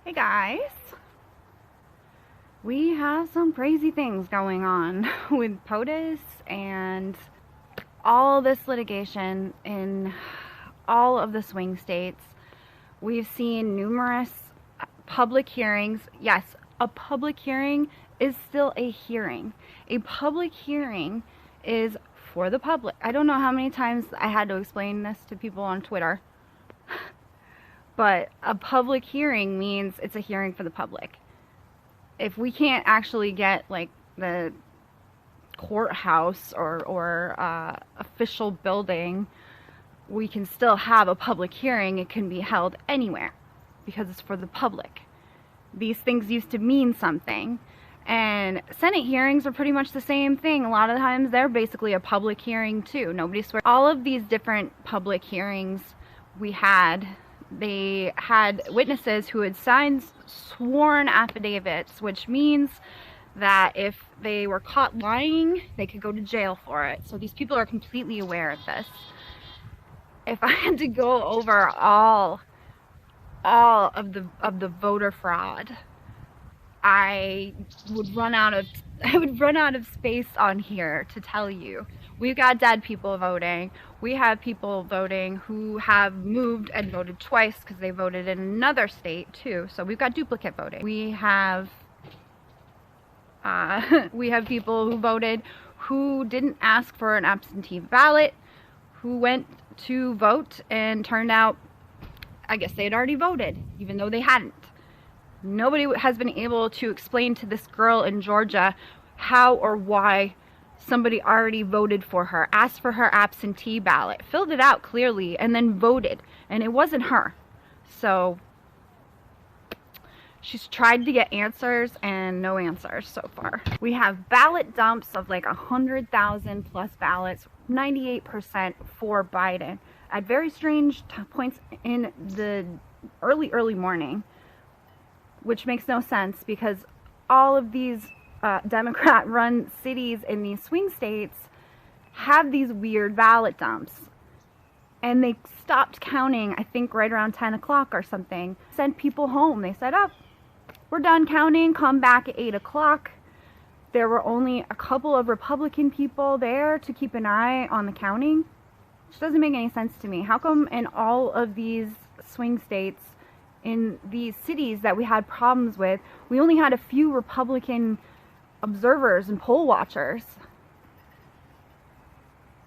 Hey guys, we have some crazy things going on with POTUS and all this litigation in all of the swing states. We've seen numerous public hearings. Yes, a public hearing is still a hearing. A public hearing is for the public. I don't know how many times I had to explain this to people on Twitter. But a public hearing means it's a hearing for the public. If we can't actually get like the courthouse or official building, we can still have a public hearing. It can be held anywhere because it's for the public. These things used to mean something. And Senate hearings are pretty much the same thing. A lot of times they're basically a public hearing too. Nobody swears. All of these different public hearings they had witnesses who had signed sworn affidavits, which means that if they were caught lying, they could go to jail for it. So these people are completely aware of this. If I had to go over all of the voter fraud, I would run out of space on here to tell you. We've got dead people voting. We have people voting who have moved and voted twice because they voted in another state too. So we've got duplicate voting. We have people who voted who didn't ask for an absentee ballot, who went to vote and turned out, I guess they had already voted, even though they hadn't. Nobody has been able to explain to this girl in Georgia how or why somebody already voted for her, asked for her absentee ballot, filled it out clearly, and then voted. And it wasn't her. So she's tried to get answers and no answers so far. We have ballot dumps of like 100,000 plus ballots, 98% for Biden at very strange points in the early morning, which makes no sense because all of these Democrat-run cities in these swing states have these weird ballot dumps. And they stopped counting, I think, right around 10 o'clock or something. Sent people home. They said, oh, we're done counting. Come back at 8 o'clock. There were only a couple of Republican people there to keep an eye on the counting, which doesn't make any sense to me. How come in all of these swing states, in these cities that we had problems with, we only had a few Republican observers and poll watchers?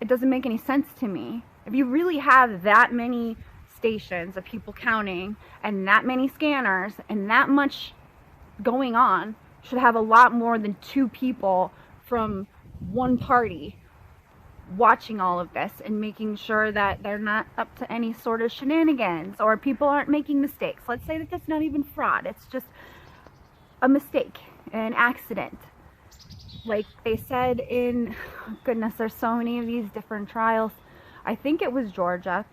It doesn't make any sense to me. If you really have that many stations of people counting and that many scanners and that much going on, you should have a lot more than 2 people from one party watching all of this and making sure that they're not up to any sort of shenanigans or people aren't making mistakes. Let's say that that's not even fraud. It's just a mistake, an accident. Like they said in, goodness, there's so many of these different trials. I think it was Georgia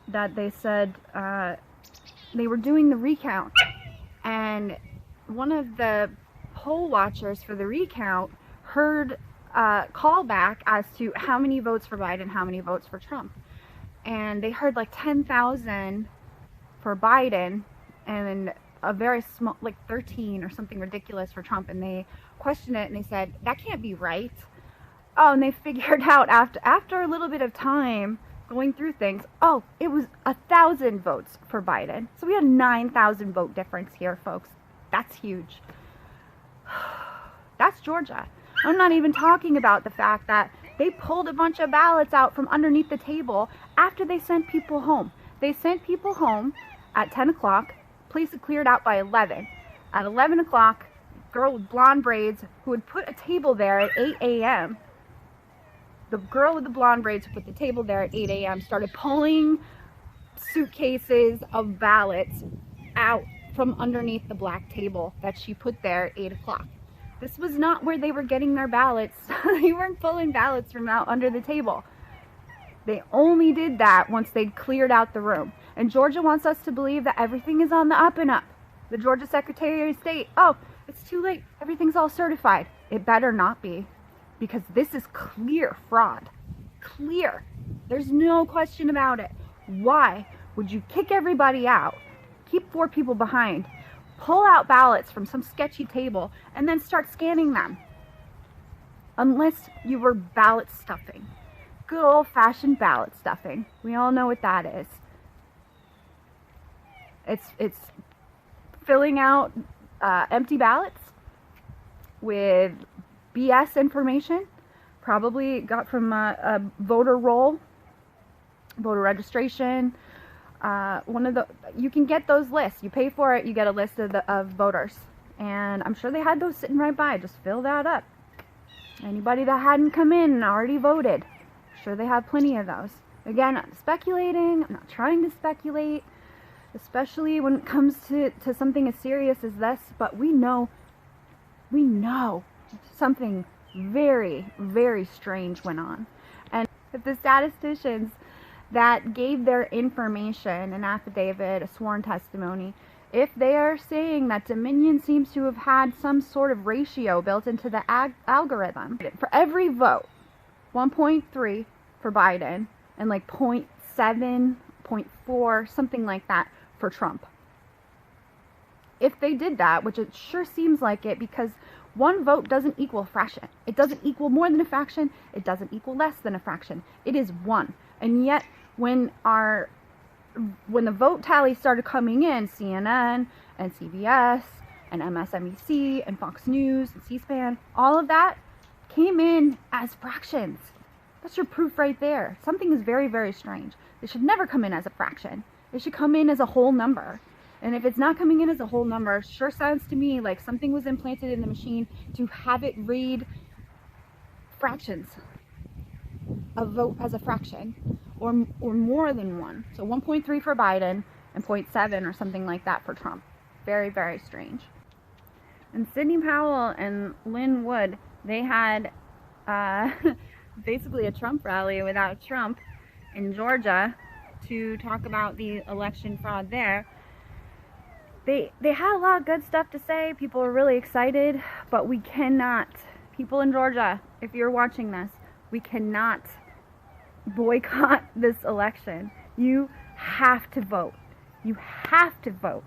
that they said they were doing the recount, and one of the poll watchers for the recount heard call back as to how many votes for Biden, how many votes for Trump. And they heard like 10,000 for Biden and a very small, like 13 or something ridiculous for Trump. And they questioned it and they said, that can't be right. Oh, and they figured out after a little bit of time going through things, oh, it was 1,000 votes for Biden. So we had 9,000 vote difference here, folks. That's huge. That's Georgia. I'm not even talking about the fact that they pulled a bunch of ballots out from underneath the table after they sent people home. They sent people home at 10 o'clock, place had cleared out by 11. At 11 o'clock, girl with blonde braids who had put a table there at 8 a.m. The girl with the blonde braids who put the table there at 8 a.m. started pulling suitcases of ballots out from underneath the black table that she put there at 8 o'clock. This was not where they were getting their ballots. They weren't pulling ballots from out under the table. They only did that once they'd cleared out the room. And Georgia wants us to believe that everything is on the up and up. The Georgia Secretary of State, oh, it's too late. Everything's all certified. It better not be, because this is clear fraud. Clear. There's no question about it. Why would you kick everybody out, keep 4 people behind, pull out ballots from some sketchy table and then start scanning them. Unless you were ballot stuffing. Good old-fashioned ballot stuffing. We all know what that is. It's filling out empty ballots with BS information, probably got from a voter roll, voter registration. You can get those lists. You pay for it, you get a list of voters, and I'm sure they had those sitting right by. Just fill that up. Anybody that hadn't come in and already voted, I'm sure they have plenty of those. Again, I'm speculating. I'm not trying to speculate, especially when it comes to something as serious as this. But we know something very, very strange went on. And if the statisticians that gave their information, an affidavit, a sworn testimony, if they are saying that Dominion seems to have had some sort of ratio built into the algorithm, for every vote, 1.3 for Biden and like 0.7, 0.4, something like that for Trump. If they did that, which it sure seems like it, because one vote doesn't equal a fraction. It doesn't equal more than a fraction. It doesn't equal less than a fraction. It is one. And yet, when the vote tally started coming in, CNN and CBS and MSNBC and Fox News and C-SPAN, all of that came in as fractions. That's your proof right there. Something is very, very strange. They should never come in as a fraction. It should come in as a whole number. And if it's not coming in as a whole number, it sure sounds to me like something was implanted in the machine to have it read fractions. A vote as a fraction, or more than one. So 1.3 for Biden and 0.7 or something like that for Trump. Very, very strange. And Sidney Powell and Lynn Wood, they had basically a Trump rally without Trump in Georgia to talk about the election fraud there. They had a lot of good stuff to say. People are really excited, but we cannot, people in Georgia, if you're watching this, we cannot boycott this election. You have to vote. You have to vote.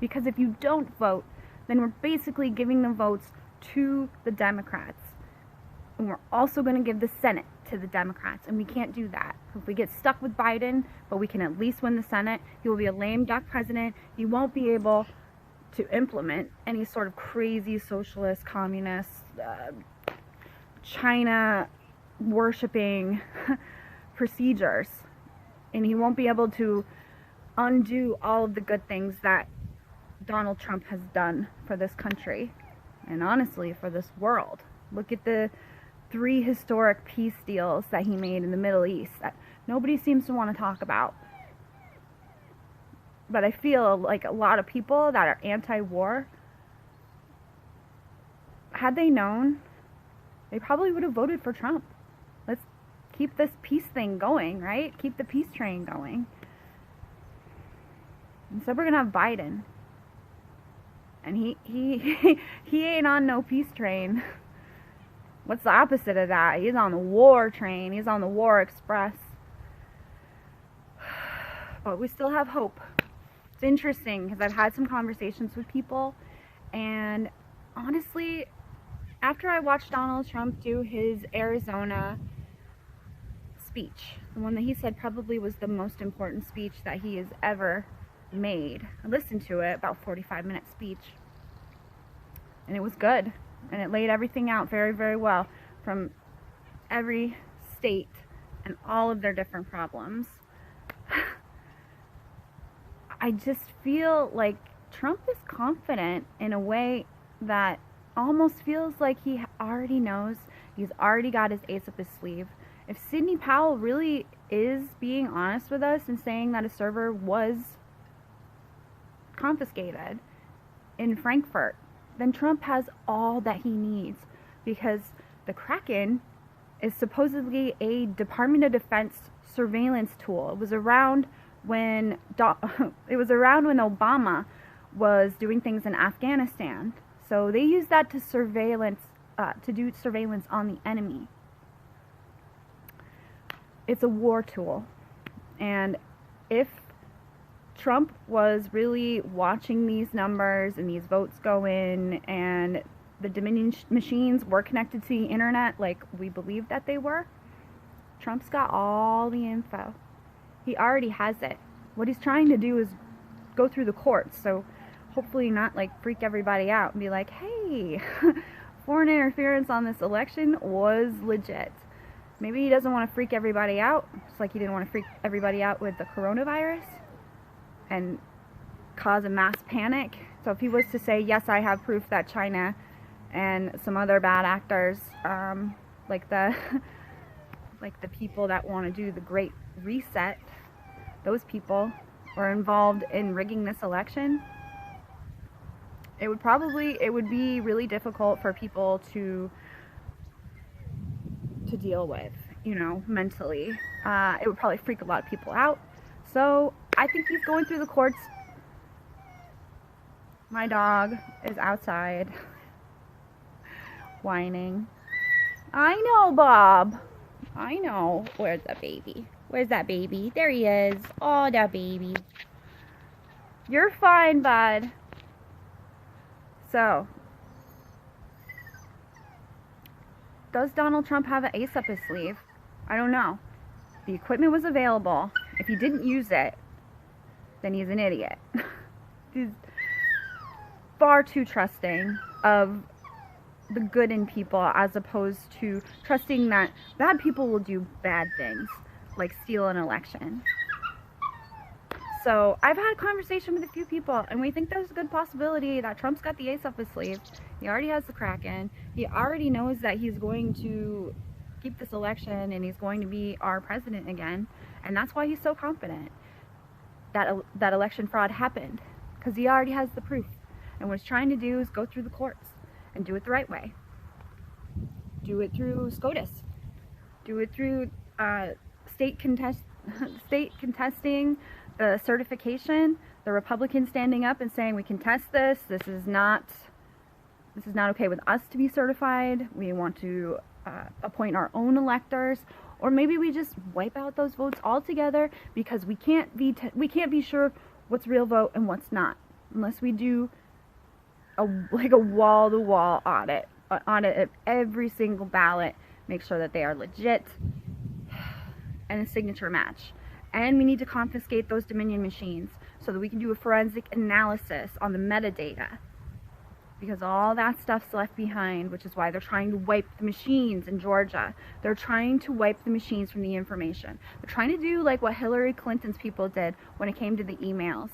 Because if you don't vote, then we're basically giving the votes to the Democrats. And we're also going to give the Senate to the Democrats. And we can't do that. If we get stuck with Biden, but we can at least win the Senate, he will be a lame duck president. He won't be able to implement any sort of crazy socialist, communist, China worshipping procedures, and he won't be able to undo all of the good things that Donald Trump has done for this country and honestly for this world. Look at the 3 historic peace deals that he made in the Middle East that nobody seems to want to talk about. But I feel like a lot of people that are anti-war, had they known, they probably would have voted for Trump. Let's keep this peace thing going, right? Keep the peace train going. Instead, we're going to have Biden. And he ain't on no peace train. What's the opposite of that? He's on the war train. He's on the war express. But we still have hope. It's interesting because I've had some conversations with people, and honestly, after I watched Donald Trump do his Arizona speech, the one that he said probably was the most important speech that he has ever made. I listened to it, about 45-minute speech, and it was good, and it laid everything out very, very well from every state and all of their different problems. I just feel like Trump is confident in a way that almost feels like he already knows. He's already got his ace up his sleeve. If Sidney Powell really is being honest with us and saying that a server was confiscated in Frankfurt, then Trump has all that he needs, because the Kraken is supposedly a Department of Defense surveillance tool. It was around when Obama was doing things in Afghanistan. So they use that to do surveillance on the enemy. It's a war tool. And if Trump was really watching these numbers and these votes go in, and the Dominion machines were connected to the internet like we believed that they were, Trump's got all the info. He already has it. What he's trying to do is go through the courts, so hopefully not like freak everybody out and be like, hey, foreign interference on this election was legit. Maybe he doesn't want to freak everybody out, just like he didn't want to freak everybody out with the coronavirus and cause a mass panic. So if he was to say, yes, I have proof that China and some other bad actors, like the people that want to do the Great Reset, those people were involved in rigging this election, it would be really difficult for people to deal with, you know, mentally. It would probably freak a lot of people out. So I think he's going through the courts. My dog is outside whining. I know, Bob. I know. Where's that baby? Where's that baby? There he is. Oh, that baby. You're fine, bud. So, does Donald Trump have an ace up his sleeve? I don't know. The equipment was available. If he didn't use it, then he's an idiot. He's far too trusting of the good in people, as opposed to trusting that bad people will do bad things, like steal an election. So I've had a conversation with a few people, and we think there's a good possibility that Trump's got the ace up his sleeve. He already has the Kraken. He already knows that he's going to keep this election and he's going to be our president again. And that's why he's so confident that that election fraud happened, because he already has the proof. And what he's trying to do is go through the courts and do it the right way. Do it through SCOTUS. Do it through state contesting the certification, the Republicans standing up and saying, we contest this. This is not okay with us to be certified. We want to appoint our own electors, or maybe we just wipe out those votes altogether, because we can't be sure what's real vote and what's not, unless we do a wall-to-wall audit of every single ballot, make sure that they are legit, and a signature match. And we need to confiscate those Dominion machines so that we can do a forensic analysis on the metadata, because all that stuff's left behind, which is why they're trying to wipe the machines in Georgia. They're trying to wipe the machines from the information. They're trying to do like what Hillary Clinton's people did when it came to the emails.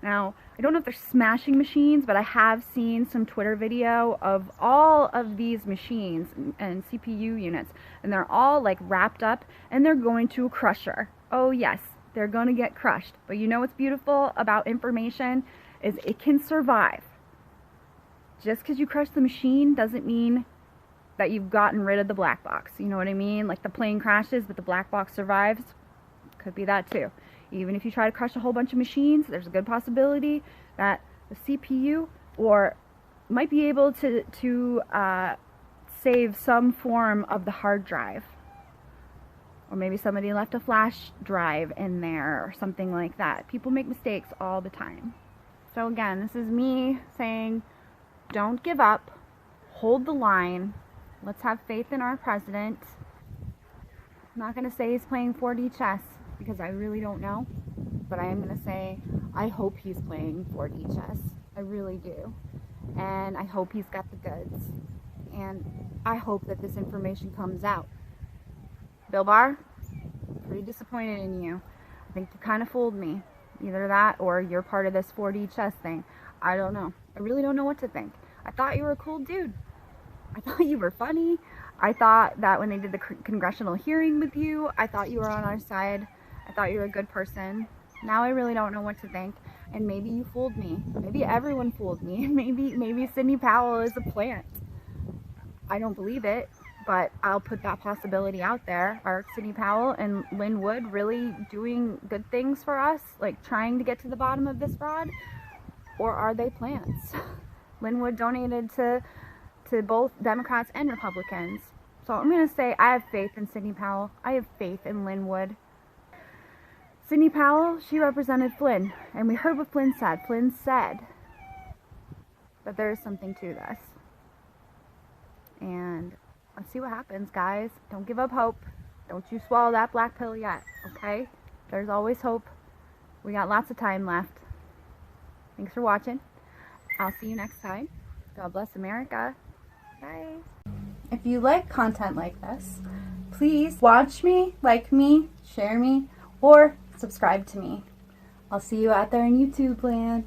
Now, I don't know if they're smashing machines, but I have seen some Twitter video of all of these machines and CPU units, and they're all like wrapped up, and they're going to a crusher. Oh yes, they're going to get crushed. But you know what's beautiful about information is it can survive. Just because you crush the machine doesn't mean that you've gotten rid of the black box. You know what I mean? Like the plane crashes, but the black box survives. Could be that too. Even if you try to crush a whole bunch of machines, there's a good possibility that the CPU might be able to save some form of the hard drive. Or maybe somebody left a flash drive in there or something like that. People make mistakes all the time. So again, this is me saying, don't give up. Hold the line. Let's have faith in our president. I'm not going to say he's playing 4D chess, because I really don't know. But I am going to say, I hope he's playing 4D chess. I really do. And I hope he's got the goods. And I hope that this information comes out. Bill Barr, pretty disappointed in you. I think you kind of fooled me. Either that or you're part of this 4D chess thing. I don't know. I really don't know what to think. I thought you were a cool dude. I thought you were funny. I thought that when they did the congressional hearing with you, I thought you were on our side. I thought you were a good person. Now I really don't know what to think. And maybe you fooled me. Maybe everyone fooled me. Maybe Sidney Powell is a plant. I don't believe it, but I'll put that possibility out there. Are Sidney Powell and Lynn Wood really doing good things for us? Like trying to get to the bottom of this fraud? Or are they plants? Lynn Wood donated to both Democrats and Republicans. So I'm going to say I have faith in Sidney Powell. I have faith in Lynn Wood. Sidney Powell, she represented Flynn, and we heard what Flynn said. Flynn said that there is something to this. And let's see what happens, guys. Don't give up hope. Don't you swallow that black pill yet, okay? There's always hope. We got lots of time left. Thanks for watching. I'll see you next time. God bless America. Bye. If you like content like this, please watch me, like me, share me, or subscribe to me. I'll see you out there in YouTube land.